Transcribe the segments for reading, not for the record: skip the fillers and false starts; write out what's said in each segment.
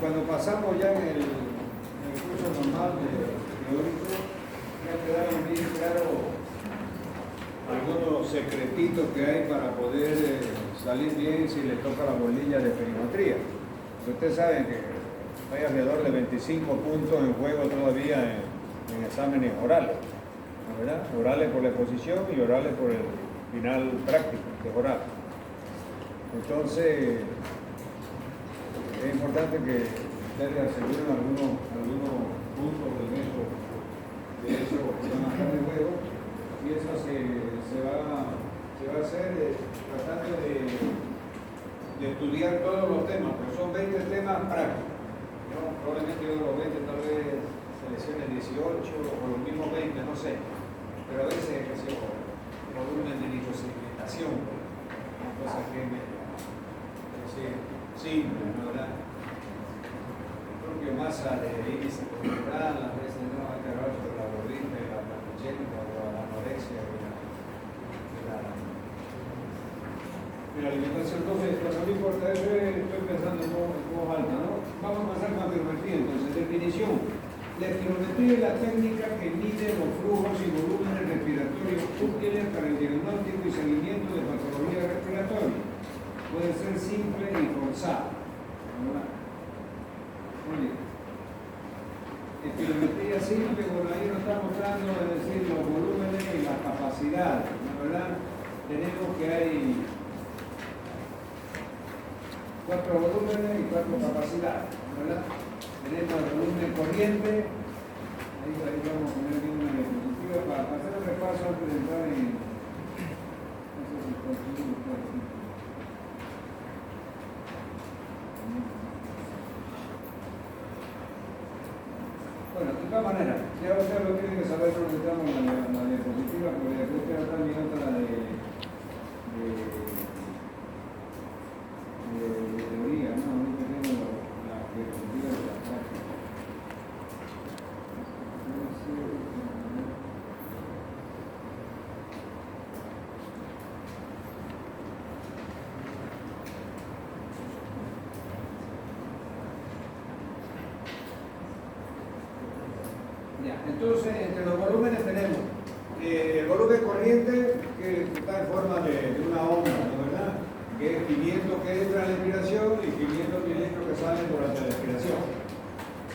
cuando pasamos ya en el curso normal de teórico, ya quedaron bien claro algunos secretitos que hay para poder salir bien si le toca la bolilla de perimetría. Ustedes saben que hay alrededor de 25 puntos en juego todavía en exámenes orales, ¿no, verdad? Orales por la exposición y orales por el final práctico, que es oral. Entonces, es importante que ustedes aseguren algunos puntos de eso que van a estar en juego, y eso se va a hacer tratando de estudiar todos los temas, porque son 20 temas prácticos. ¿No? Probablemente yo de los 20 tal vez seleccione 18 o los mismos 20, no sé, pero a veces que se volumen de nitrosegmentación, cosas que simple, ¿no, verdad? El propio masa de índice corporal, a veces no hay que hablar sobre la gordita y la patogénica o la anorexia y la alimentación. Entonces, lo que me importa es que estoy pensando en voz alta, ¿no? Vamos a pasar con la espirometría. Entonces, definición. La espirometría es la técnica que mide los flujos y volúmenes respiratorios útiles para el diagnóstico y seguimiento de patología respiratoria. Puede ser simple y forzada. Muy bien. Espirometría simple, bueno, ahí nos está mostrando, es decir, los volúmenes y las capacidades, ¿no, verdad? Tenemos que hay 4 volúmenes y 4 capacidades, ¿verdad? Tenemos el volumen corriente, ahí vamos a poner bien una diapositiva para hacer un repaso antes de entrar en... No sé si está aquí. Bueno, de todas maneras, ya ustedes lo tienen que saber dónde estamos en la diapositiva, porque después ustedes están mirando la de teoría, ¿no? Ahorita tengo la diapositiva de la práctica. Entonces, entre los volúmenes tenemos el volumen corriente, que está en forma de una onda, ¿no, verdad? Que es 500 que entra en la inspiración y 500 mililitros que salen durante la expiración.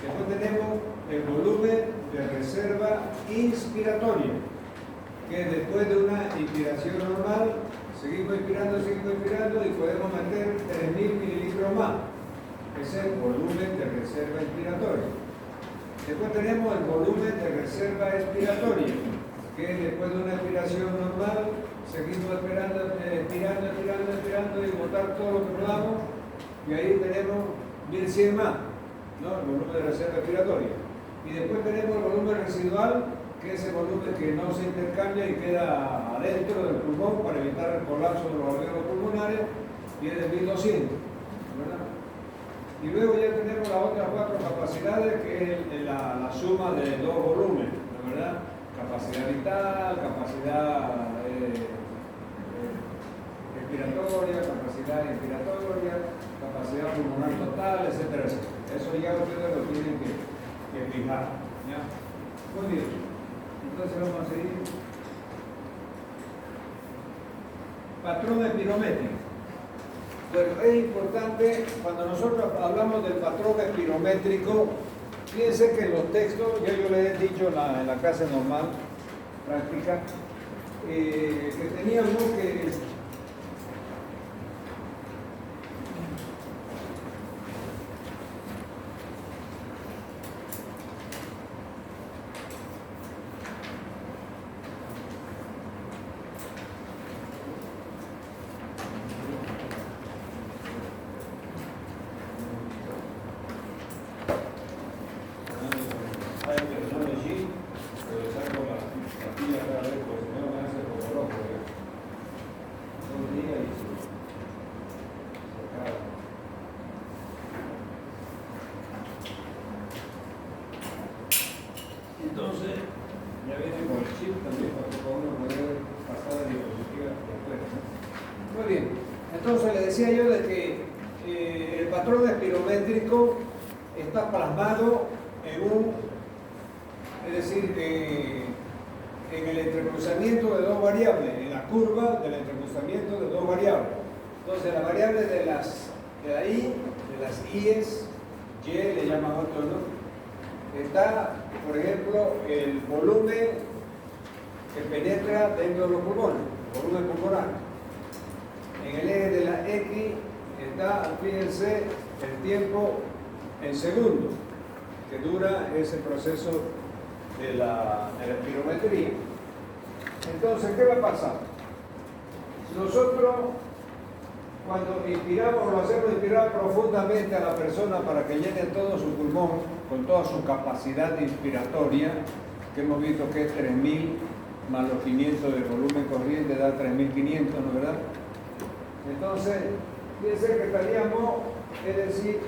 Después tenemos el volumen de reserva inspiratoria, que después de una inspiración normal, seguimos inspirando y podemos meter 3.000 mililitros más. Ese es el volumen de reserva inspiratoria. Después tenemos el volumen de reserva expiratoria, que después de una expiración normal, seguimos expirando y botar todo lo que podamos, y ahí tenemos 1100 más, ¿no? El volumen de reserva expiratoria. Y después tenemos el volumen residual, que es el volumen que no se intercambia y queda adentro del pulmón para evitar el colapso de los alveolos pulmonares, y es de 1200, ¿verdad? Y luego ya tenemos las otras 4 capacidades, que es la suma de 2 volúmenes, ¿no, verdad? Capacidad vital, capacidad respiratoria, capacidad inspiratoria, capacidad pulmonar total, etcétera, etcétera. Eso ya ustedes lo tienen que fijar, ¿ya? Muy bien. Entonces vamos a seguir. Patrón espirométrico. Bueno, es importante, cuando nosotros hablamos del patrón espirométrico, fíjense que en los textos, ya yo les he dicho en la clase normal, práctica, que teníamos que... Entonces, ya viene con el chip también para que uno pueda pasar la diapositiva después. Muy bien, entonces le decía yo de que el patrón espirométrico está plasmado es decir, en el entrecruzamiento de dos variables, en la curva del entrecruzamiento de dos variables. Entonces, las variables de las i's, y le llaman otro, ¿no? Está, por ejemplo, el volumen que penetra dentro de los pulmones, volumen pulmonar. En el eje de la X está, fíjense, el tiempo en segundos que dura ese proceso de la espirometría. Entonces, ¿qué va a pasar? Nosotros, cuando inspiramos, lo hacemos inspirar profundamente a la persona para que llene todo su pulmón con toda su capacidad inspiratoria, que hemos visto que es 3.000 más los 500 del volumen corriente, da 3.500, ¿no es verdad? Entonces, fíjense que estaríamos, es decir,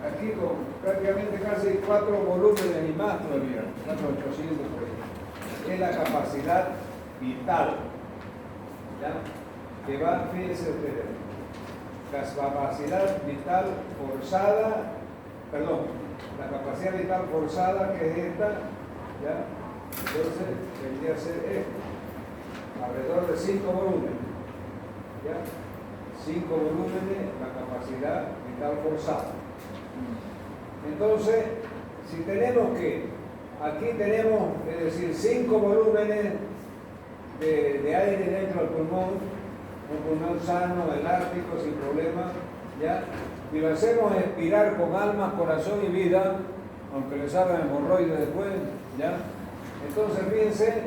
aquí con prácticamente casi 4 volúmenes y más todavía, 4.800 por ahí. Es la capacidad vital, ¿ya? Que va, fíjense ustedes, la capacidad vital forzada, perdón, la capacidad vital forzada que es esta, ¿ya? Entonces, vendría a ser esto, alrededor de 5 volúmenes, ¿ya? 5 volúmenes, la capacidad vital forzada. Entonces, si tenemos aquí tenemos, es decir, 5 volúmenes de aire dentro del pulmón, un pulmón sano, elástico, sin problema, ¿ya? Y lo hacemos expirar con alma, corazón y vida, aunque le salgan hemorroides después, ¿ya? Entonces, fíjense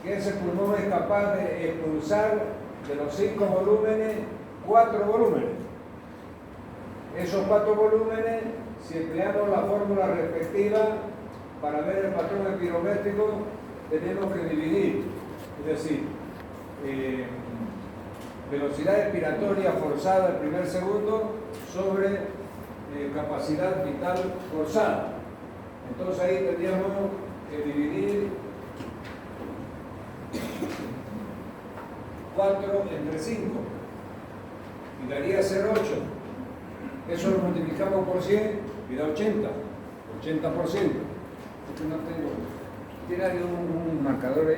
que ese pulmón es capaz de expulsar de los 5 volúmenes, 4 volúmenes. Esos 4 volúmenes, si empleamos la fórmula respectiva para ver el patrón espirométrico, tenemos que dividir, es decir, velocidad expiratoria forzada el primer segundo sobre capacidad vital forzada. Entonces ahí tendríamos que dividir 4 entre 5 y daría 0,8. Eso lo multiplicamos por 100 y da 80%. Porque no tengo. ¿Tiene alguien un marcador ahí?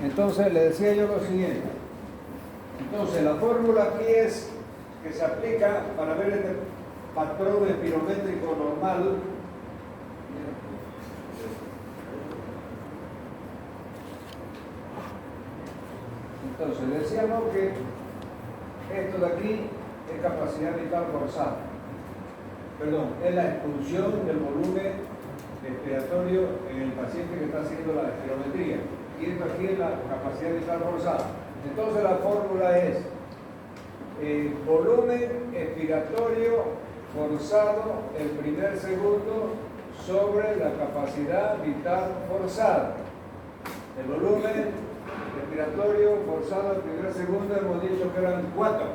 Entonces le decía yo lo siguiente. Entonces la fórmula aquí es que se aplica para ver el patrón espirométrico normal. Entonces decíamos que esto de aquí es capacidad vital forzada. Perdón, es la expulsión del volumen expiratorio en el paciente que está haciendo la espirometría. Y esto aquí es la capacidad vital forzada. Entonces la fórmula es volumen expiratorio forzado el primer segundo sobre la capacidad vital forzada. El volumen respiratorio forzado el primer segundo hemos dicho que eran 4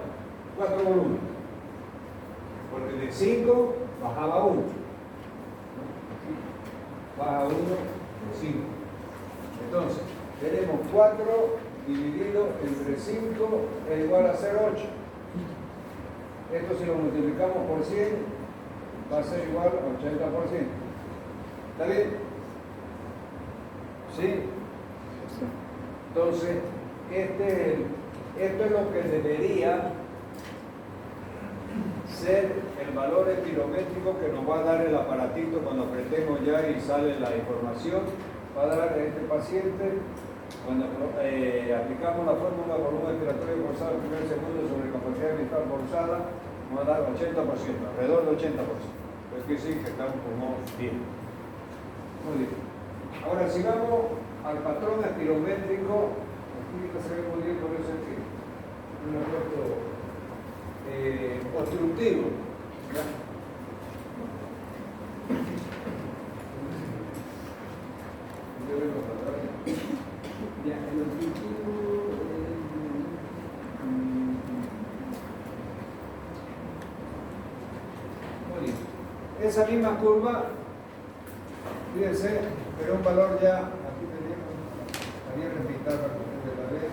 volúmenes, porque de 5 bajaba 1, baja 1 de 5. Entonces tenemos 4 dividido entre 5 es igual a 0,8. Esto si lo multiplicamos por 100 va a ser igual a 80%. ¿Está bien? ¿Sí? Entonces, esto es lo que debería ser el valor espirométrico que nos va a dar el aparatito cuando apretemos ya y sale la información. Va a dar a este paciente, cuando aplicamos la fórmula volumen expiratorio forzado el primer segundo sobre capacidad vital forzada, nos va a dar 80%, alrededor del 80%. Es que sí, que está un pulmón bien. Muy bien. Ahora sigamos al patrón espirométrico. Aquí no se ve muy bien por eso es que un efecto obstructivo. ¿Ya? Ya, el obstructivo muy bien. Esa misma curva, fíjense, pero un valor ya, aquí teníamos, había que pintar para que ustedes la vean.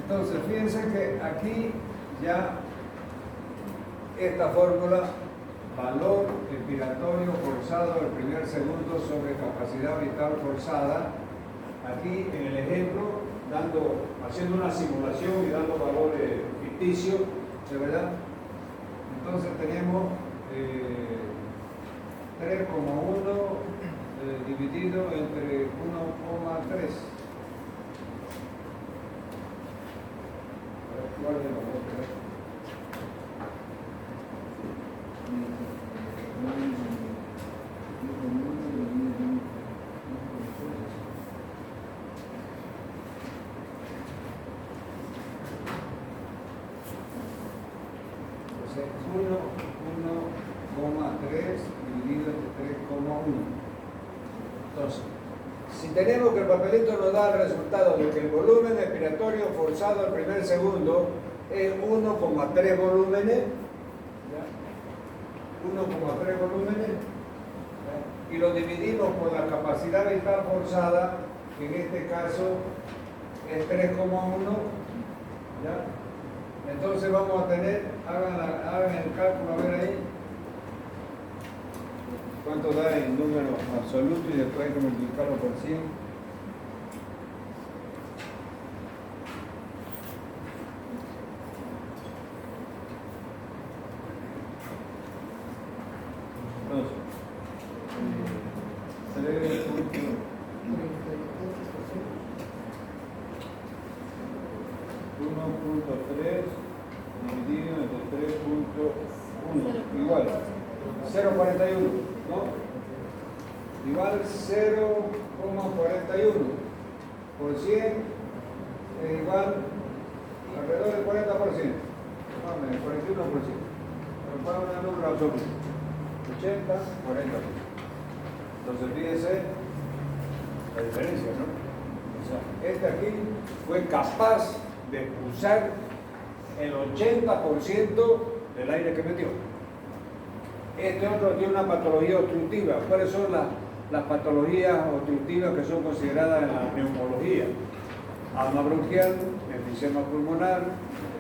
Entonces, fíjense que aquí ya esta fórmula, valor expiratorio forzado el primer segundo sobre capacidad vital forzada, aquí en el ejemplo, haciendo una simulación y dando valores ficticios, ¿de verdad? Entonces tenemos 3,1 dividido entre 1,3. ¿Cuál es el valor? Entonces, 1,3 dividido entre 3,1. Entonces, si tenemos que el papelito nos da el resultado de que el volumen expiratorio forzado al primer segundo es 1,3 volúmenes, ¿ya? 1,3 volúmenes, ¿ya? Y lo dividimos por la capacidad vital forzada, que en este caso es 3,1, ¿ya? Entonces vamos a tener, hagan el cálculo, a ver ahí, cuánto da en número absoluto y después hay que multiplicarlo por 100. Entonces, 1,3 dividido entre 3,1 igual 0,41, ¿no? Igual 0,41 por 100 es igual alrededor del 40%, vamos, el 41%. Pero para un número absoluto, 80, 40%. Entonces fíjense la diferencia, ¿no? O sea, este aquí fue capaz de expulsar el 80% del aire que metió. Este otro tiene una patología obstructiva. ¿Cuáles son las patologías obstructivas que son consideradas en la neumología? Asma bronquial, enfisema pulmonar,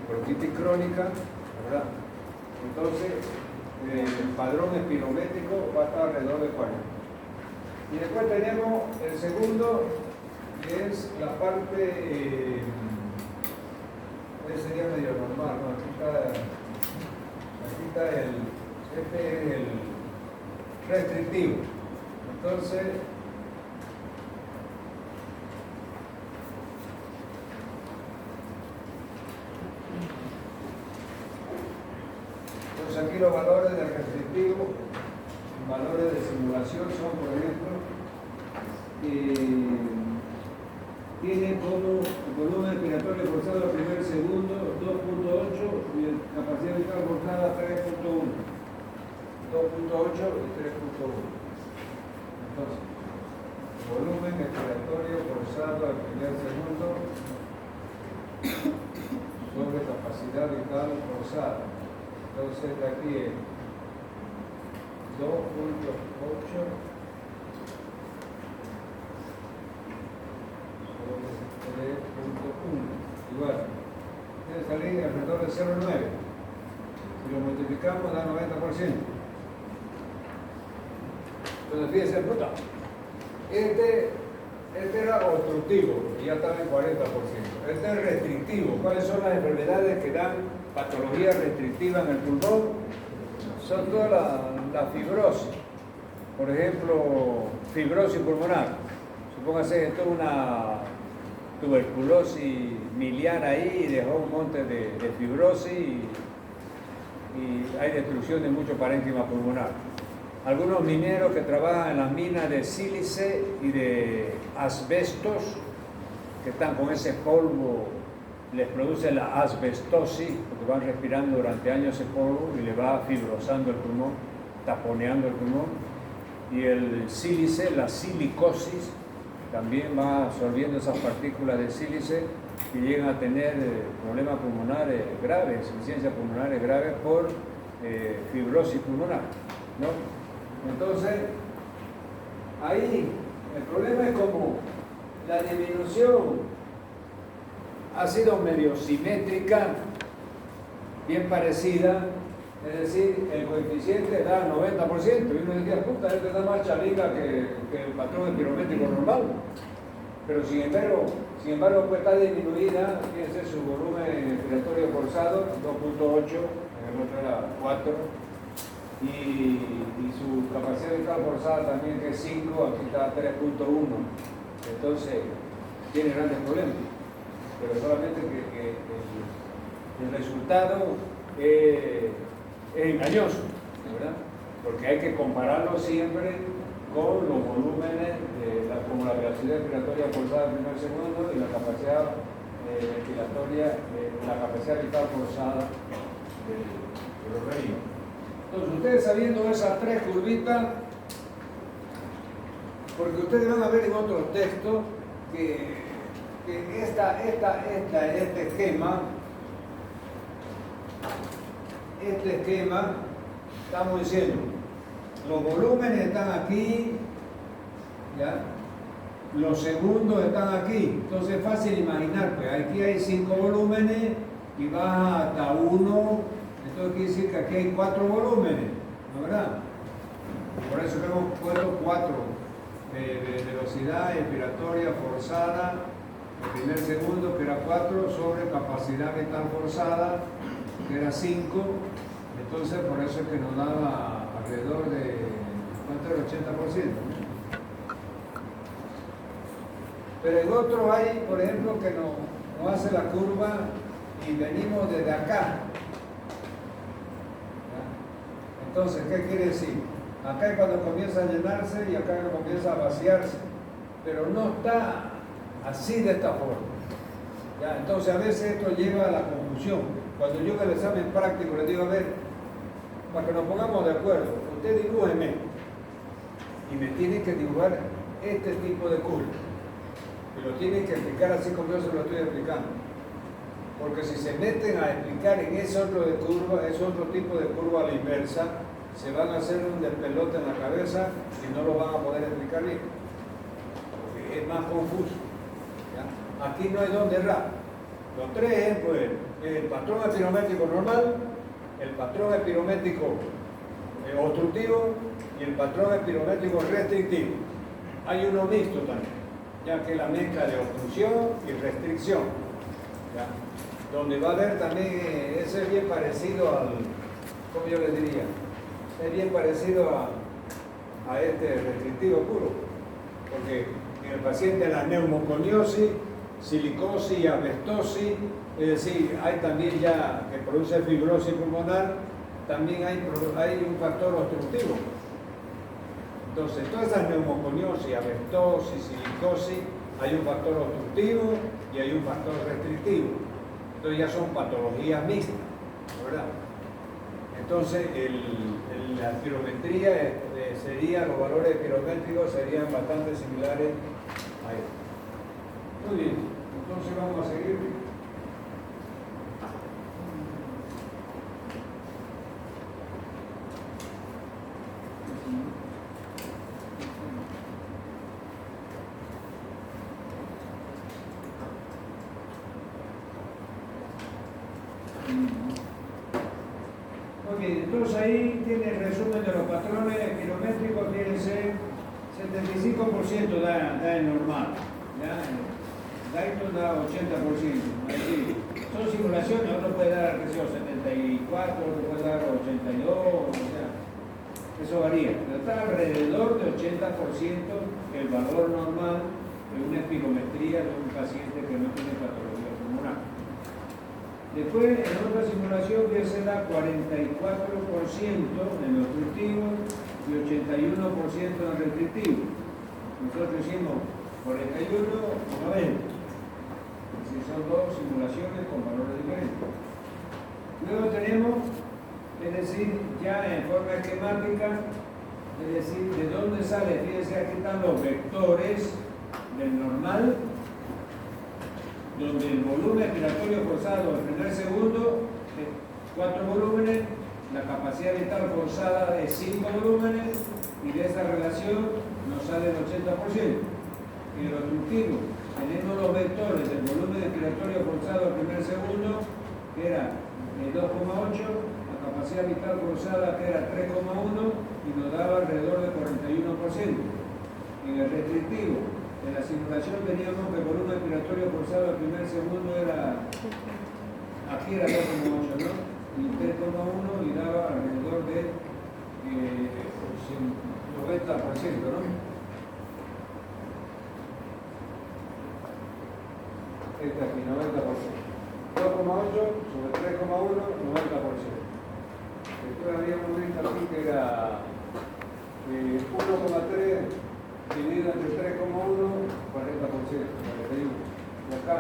bronquitis crónica, ¿verdad? Entonces, el padrón espirométrico va a estar alrededor de 40. Y después tenemos el segundo, que es la parte, sería medio normal, ¿no? Aquí está este es el restrictivo. Entonces, aquí los valores del restrictivo, valores de simulación son, por ejemplo, tiene como volumen expiratorio forzado al primer segundo 2,8 y capacidad vital forzada 3,1. 2,8 y 3,1. Entonces, volumen expiratorio forzado al primer segundo sobre capacidad vital forzada. Entonces, de aquí es 2,8 sobre 3,1. Igual, debe salir alrededor de 0,9. Si lo multiplicamos, da 90%. Entonces, fíjense, puta, este era obstructivo y ya estaba en 40%. Este es restrictivo. ¿Cuáles son las enfermedades que dan patología restrictiva en el pulmón? Son toda la fibrosis. Por ejemplo, fibrosis pulmonar. Supóngase que esto es una tuberculosis miliar ahí y dejó un monte de fibrosis y hay destrucción de mucho parénquima pulmonar. Algunos mineros que trabajan en las minas de sílice y de asbestos, que están con ese polvo, les produce la asbestosis, porque van respirando durante años ese polvo y le va fibrosando el pulmón, taponeando el pulmón. Y el sílice, la silicosis, también va absorbiendo esas partículas de sílice y llegan a tener problemas pulmonares graves, insuficiencias pulmonares graves por fibrosis pulmonar, ¿no? Entonces, ahí el problema es como la disminución ha sido medio simétrica, bien parecida, es decir, el coeficiente da 90%, y uno diría, puta, este da más chalica que el patrón espirométrico normal. Pero sin embargo pues está disminuida, fíjense su volumen respiratorio forzado, 2.8, en el otro era 4, y su capacidad vital forzada también, que es 5, aquí está 3.1. Entonces tiene grandes problemas, pero solamente que el resultado es engañoso, ¿verdad? Porque hay que compararlo siempre con los volúmenes como la velocidad respiratoria forzada del primer segundo y la capacidad respiratoria, la capacidad vital forzada del organismo. Entonces, ustedes sabiendo esas tres curvitas, porque ustedes van a ver en otros textos que este esquema, estamos diciendo, los volúmenes están aquí, ¿ya? Los segundos están aquí. Entonces es fácil imaginar, pues aquí hay 5 volúmenes y baja hasta 1, entonces quiere decir que aquí hay 4 volúmenes, ¿no es verdad? Por eso hemos puesto 4 de velocidad expiratoria forzada, el primer segundo que era 4 sobre capacidad vital forzada que era 5, entonces por eso es que nos daba alrededor de, ¿cuánto era? 80%. Pero en otros hay, por ejemplo, que nos hace la curva y venimos desde acá. ¿Ya? Entonces, ¿qué quiere decir? Acá es cuando comienza a llenarse y acá es cuando comienza a vaciarse, pero no está así de esta forma. ¿Ya? Entonces, a veces esto lleva a la confusión. Cuando yo en el examen práctico les digo, a ver, para que nos pongamos de acuerdo, usted dibújeme y me tiene que dibujar este tipo de curva. Y lo tienen que explicar así como yo se lo estoy explicando. Porque si se meten a explicar en ese otro de curva, ese otro tipo de curva a la inversa, se van a hacer un despelote en la cabeza y no lo van a poder explicar bien. Porque es más confuso. ¿Ya? Aquí no hay dónde errar. Los tres ejemplos es el patrón espirométrico normal, el patrón espirométrico obstructivo y el patrón espirométrico restrictivo. Hay uno mixto también, ya que es la mezcla de obstrucción y restricción, ¿ya? Donde va a haber también, ese es bien parecido al, ¿cómo yo les diría? Es bien parecido a este restrictivo puro, porque en el paciente la neumoconiosis, silicosis y asbestosis, es decir, hay también ya que produce fibrosis pulmonar, también hay un factor obstructivo. Entonces, todas esas neumoconiosis, asbestosis, silicosis, hay un factor obstructivo y hay un factor restrictivo. Entonces ya son patologías mixtas, ¿verdad? Entonces, la espirometría sería, los valores espirométricos serían bastante similares a esto. Muy bien, entonces vamos a seguir. Muy bien, entonces ahí tiene el resumen de los patrones espirométricos, tiene ser 75% da el normal. ¿Ya? Dayton da 80%. Así, son simulaciones, uno puede dar 74, otro puede dar 82, o sea, eso varía. Pero está alrededor de 80% el valor normal de una espirometría de un paciente que no tiene patología pulmonar. Después, en otra simulación, que se da 44% en el obstructivo y 81% en el restrictivo. Nosotros hicimos 41 y 90. Si son dos simulaciones con valores diferentes. Luego tenemos, es decir, ya en forma esquemática, es decir, de dónde sale. Fíjense, aquí están los vectores del normal, donde el volumen expiratorio forzado del primer segundo es 4 volúmenes, la capacidad vital forzada es 5 volúmenes, y de esa relación nos sale el 80%. En el obstructivo tenemos los vectores del volumen expiratorio forzado al primer segundo, que era 2,8, la capacidad vital forzada que era 3,1 y nos daba alrededor del 41%. En el restrictivo, en la simulación teníamos que el volumen expiratorio forzado al primer segundo era, aquí era 2,8, ¿no? Y 3,1 y daba alrededor de 90%, ¿no? Esta aquí, 90%. 2,8 sobre 3,1, 90%. Después había un momento aquí que era 1,3 dividido entre 3,1, 40%, 41. Y acá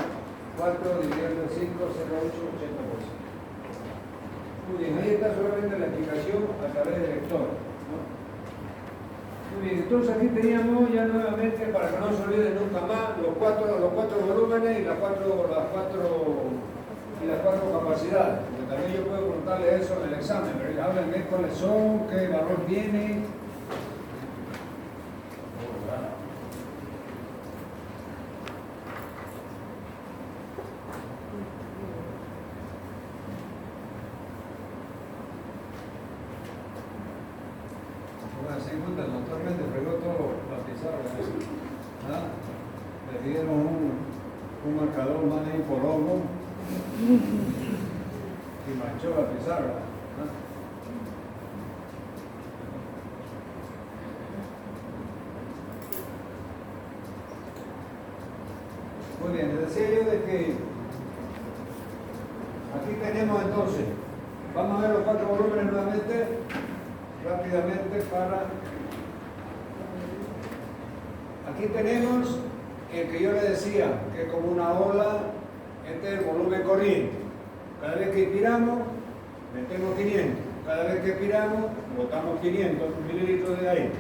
4 dividido entre 5, 0,8, 80%. Muy bien, ahí está solamente la explicación a través del vector, ¿no? Muy bien, entonces aquí teníamos ya nuevamente, para que no se olviden nunca más, los cuatro volúmenes y las cuatro capacidades. Porque también yo puedo preguntarle eso en el examen, pero háblenme cuáles son, qué valor tiene. El doctor Méndez fregó todo la pizarra. ¿Ah? Le dieron un marcador más de polomo y manchó la pizarra. ¿Ah? Muy bien, les decía yo de que aquí tenemos entonces, vamos a ver los cuatro volúmenes nuevamente, rápidamente para... Aquí tenemos el que yo le decía, que es como una ola, este es el volumen corriente. Cada vez que inspiramos, metemos 500. Cada vez que expiramos, botamos 500 mililitros de aire.